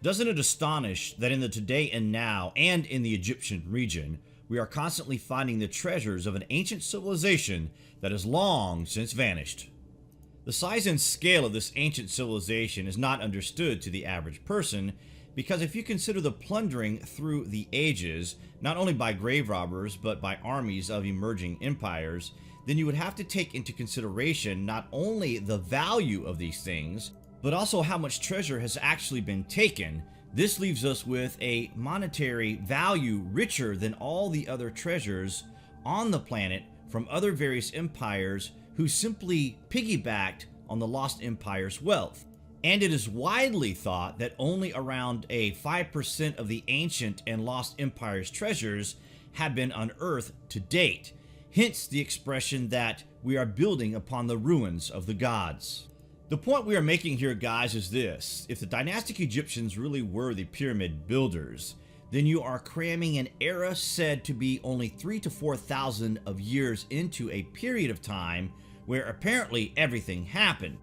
Doesn't it astonish that in the today and now, and in the Egyptian region, we are constantly finding the treasures of an ancient civilization that has long since vanished? The size and scale of this ancient civilization is not understood to the average person, because if you consider the plundering through the ages, not only by grave robbers but by armies of emerging empires, then you would have to take into consideration not only the value of these things, but also how much treasure has actually been taken. This leaves us with a monetary value richer than all the other treasures on the planet from other various empires who simply piggybacked on the lost empire's wealth. And it is widely thought that only around a 5% of the ancient and lost empire's treasures have been unearthed to date. Hence the expression that we are building upon the ruins of the gods. The point we are making here, guys, is this: if the dynastic Egyptians really were the pyramid builders, then you are cramming an era said to be only 3,000 to 4,000 of years into a period of time where apparently everything happened.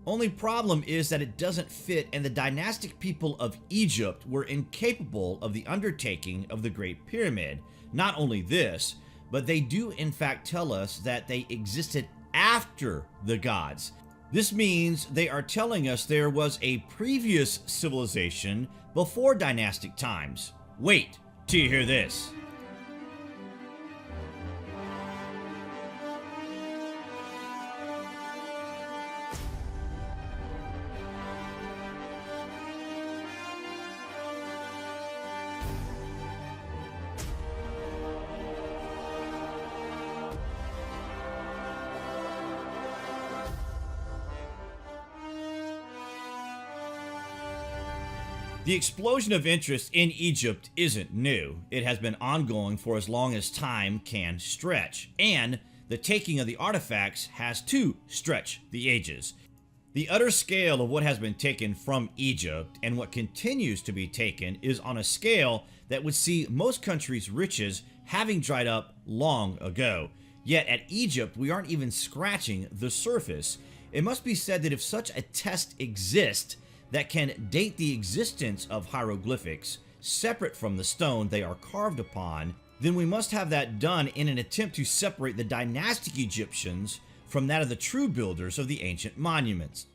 Only problem is that it doesn't fit, and the dynastic people of Egypt were incapable of the undertaking of the Great Pyramid. Not only this, but they do in fact tell us that they existed after the gods. This means they are telling us there was a previous civilization before dynastic times. Wait till you hear this. The explosion of interest in Egypt isn't new. It has been ongoing for as long as time can stretch, and the taking of the artifacts has to stretch the ages. The utter scale of what has been taken from Egypt and what continues to be taken is on a scale that would see most countries' riches having dried up long ago. Yet at Egypt, we aren't even scratching the surface. It must be said that if such a test exists that can date the existence of hieroglyphics separate from the stone they are carved upon, then we must have that done in an attempt to separate the dynastic Egyptians from that of the true builders of the ancient monuments.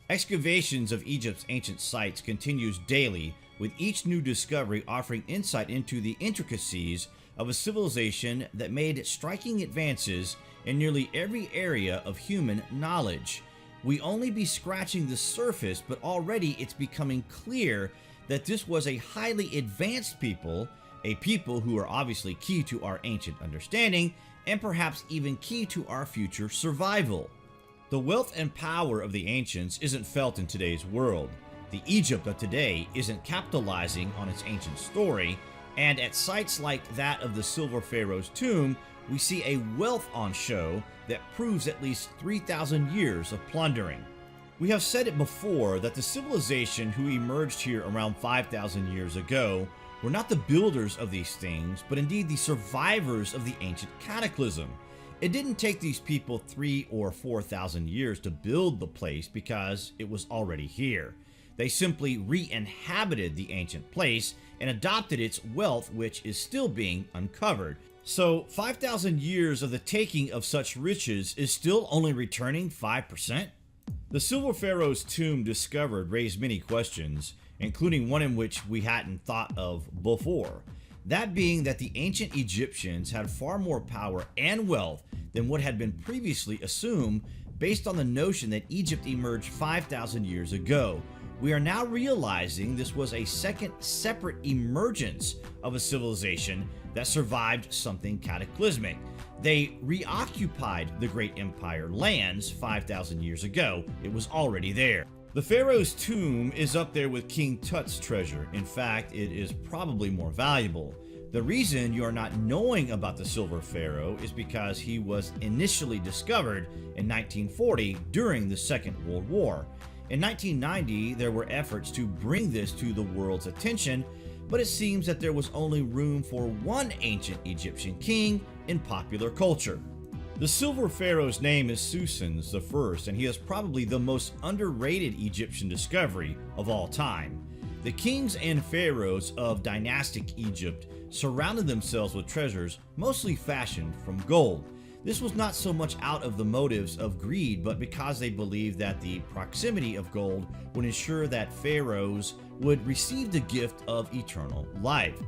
Excavations of Egypt's ancient sites continues daily, with each new discovery offering insight into the intricacies of a civilization that made striking advances in nearly every area of human knowledge. We only be scratching the surface, but already it's becoming clear that this was a highly advanced people, a people who are obviously key to our ancient understanding, and perhaps even key to our future survival. The wealth and power of the ancients isn't felt in today's world. The Egypt of today isn't capitalizing on its ancient story, and at sites like that of the Silver Pharaoh's tomb, we see a wealth on show that proves at least 3,000 years of plundering. We have said it before that the civilization who emerged here around 5,000 years ago were not the builders of these things, but indeed the survivors of the ancient cataclysm. It didn't take these people 3,000 or 4,000 years to build the place because it was already here. They simply re-inhabited the ancient place and adopted its wealth, which is still being uncovered. So 5,000 years of the taking of such riches is still only returning 5%? The Silver Pharaoh's tomb discovered raised many questions, including one in which we hadn't thought of before. That being that the ancient Egyptians had far more power and wealth than what had been previously assumed based on the notion that Egypt emerged 5,000 years ago. We are now realizing this was a second separate emergence of a civilization that survived something cataclysmic. They reoccupied the great empire lands 5,000 years ago. It was already there. The Pharaoh's tomb is up there with King Tut's treasure. In fact, it is probably more valuable. The reason you are not knowing about the Silver Pharaoh is because he was initially discovered in 1940 during the Second World War. In 1990, there were efforts to bring this to the world's attention, but it seems that there was only room for one ancient Egyptian king in popular culture. The Silver Pharaoh's name is Psusennes I, and he is probably the most underrated Egyptian discovery of all time. The kings and pharaohs of dynastic Egypt surrounded themselves with treasures mostly fashioned from gold. This was not so much out of the motives of greed, but because they believed that the proximity of gold would ensure that pharaohs would receive the gift of eternal life.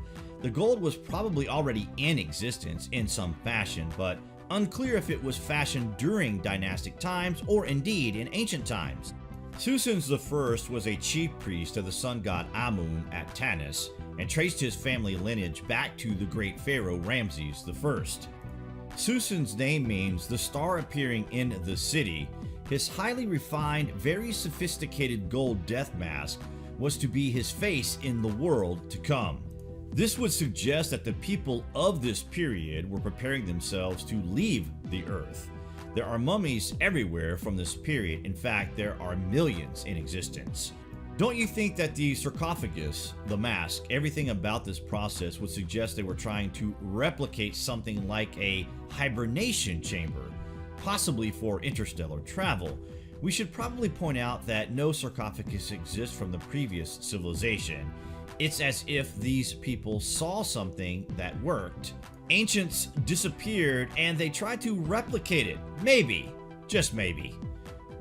The gold was probably already in existence in some fashion, but unclear if it was fashioned during dynastic times or indeed in ancient times. Psusennes I was a chief priest of the sun god Amun at Tanis and traced his family lineage back to the great pharaoh Ramses I. Psusennes' name means the star appearing in the city. His highly refined, very sophisticated gold death mask was to be his face in the world to come. This would suggest that the people of this period were preparing themselves to leave the earth. There are mummies everywhere from this period. In fact, there are millions in existence. Don't you think that the sarcophagus, the mask, everything about this process would suggest they were trying to replicate something like a hibernation chamber, possibly for interstellar travel? We should probably point out that no sarcophagus exists from the previous civilization. It's as if these people saw something that worked. Ancients disappeared and they tried to replicate it. Maybe, just maybe.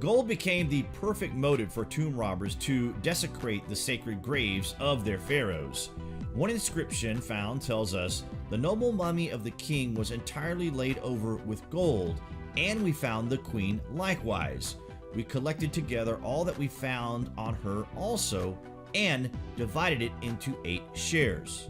Gold became the perfect motive for tomb robbers to desecrate the sacred graves of their pharaohs. One inscription found tells us the noble mummy of the king was entirely laid over with gold, and we found the queen likewise. We collected together all that we found on her also, and divided it into 8 shares.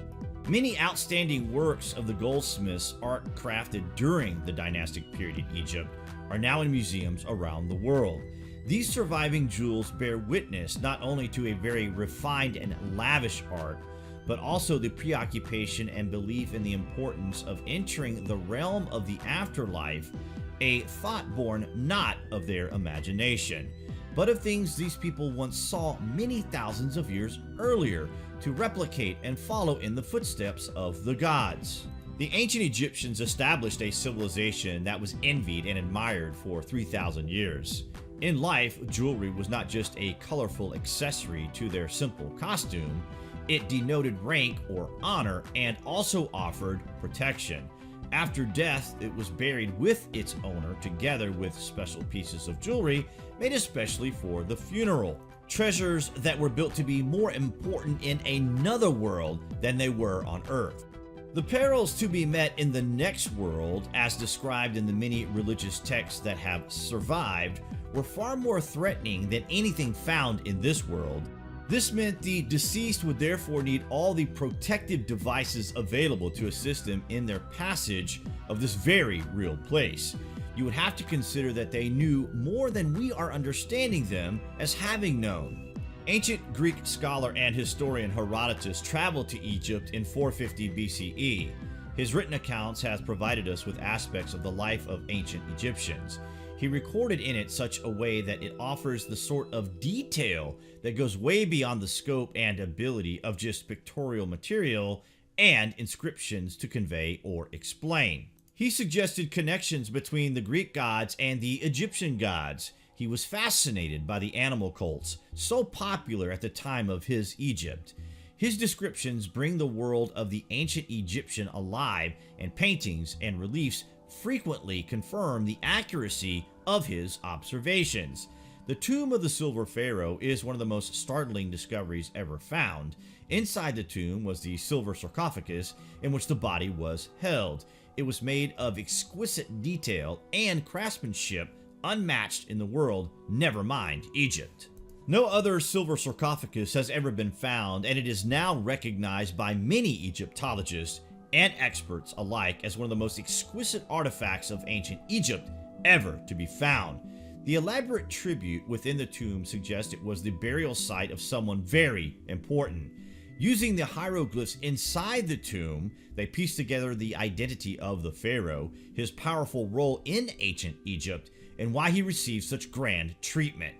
Many outstanding works of the goldsmiths' art crafted during the dynastic period in Egypt are now in museums around the world. These surviving jewels bear witness not only to a very refined and lavish art, but also the preoccupation and belief in the importance of entering the realm of the afterlife, a thought born not of their imagination, but of things these people once saw many thousands of years earlier to replicate and follow in the footsteps of the gods. The ancient Egyptians established a civilization that was envied and admired for 3,000 years. In life, jewelry was not just a colorful accessory to their simple costume, it denoted rank or honor and also offered protection. After death, it was buried with its owner together with special pieces of jewelry made especially for the funeral. Treasures that were built to be more important in another world than they were on Earth. The perils to be met in the next world, as described in the many religious texts that have survived, were far more threatening than anything found in this world. This meant the deceased would therefore need all the protective devices available to assist them in their passage of this very real place. You would have to consider that they knew more than we are understanding them as having known. Ancient Greek scholar and historian Herodotus traveled to Egypt in 450 BCE. His written accounts has provided us with aspects of the life of ancient Egyptians. He recorded in it such a way that it offers the sort of detail that goes way beyond the scope and ability of just pictorial material and inscriptions to convey or explain. He suggested connections between the Greek gods and the Egyptian gods. He was fascinated by the animal cults, so popular at the time of his Egypt. His descriptions bring the world of the ancient Egyptian alive, and paintings and reliefs frequently confirm the accuracy of his observations. The tomb of the Silver Pharaoh is one of the most startling discoveries ever found. Inside the tomb was the silver sarcophagus in which the body was held. It was made of exquisite detail and craftsmanship unmatched in the world, never mind Egypt. No other silver sarcophagus has ever been found, and it is now recognized by many Egyptologists and experts alike as one of the most exquisite artifacts of ancient Egypt ever to be found. The elaborate tribute within the tomb suggests it was the burial site of someone very important. Using the hieroglyphs inside the tomb, they pieced together the identity of the pharaoh, his powerful role in ancient Egypt, and why he received such grand treatment.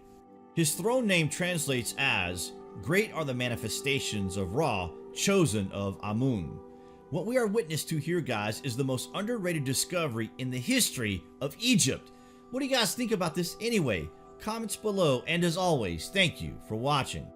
His throne name translates as, "Great are the manifestations of Ra, chosen of Amun." What we are witness to here, guys, is the most underrated discovery in the history of Egypt. What do you guys think about this anyway? Comments below, and as always, thank you for watching.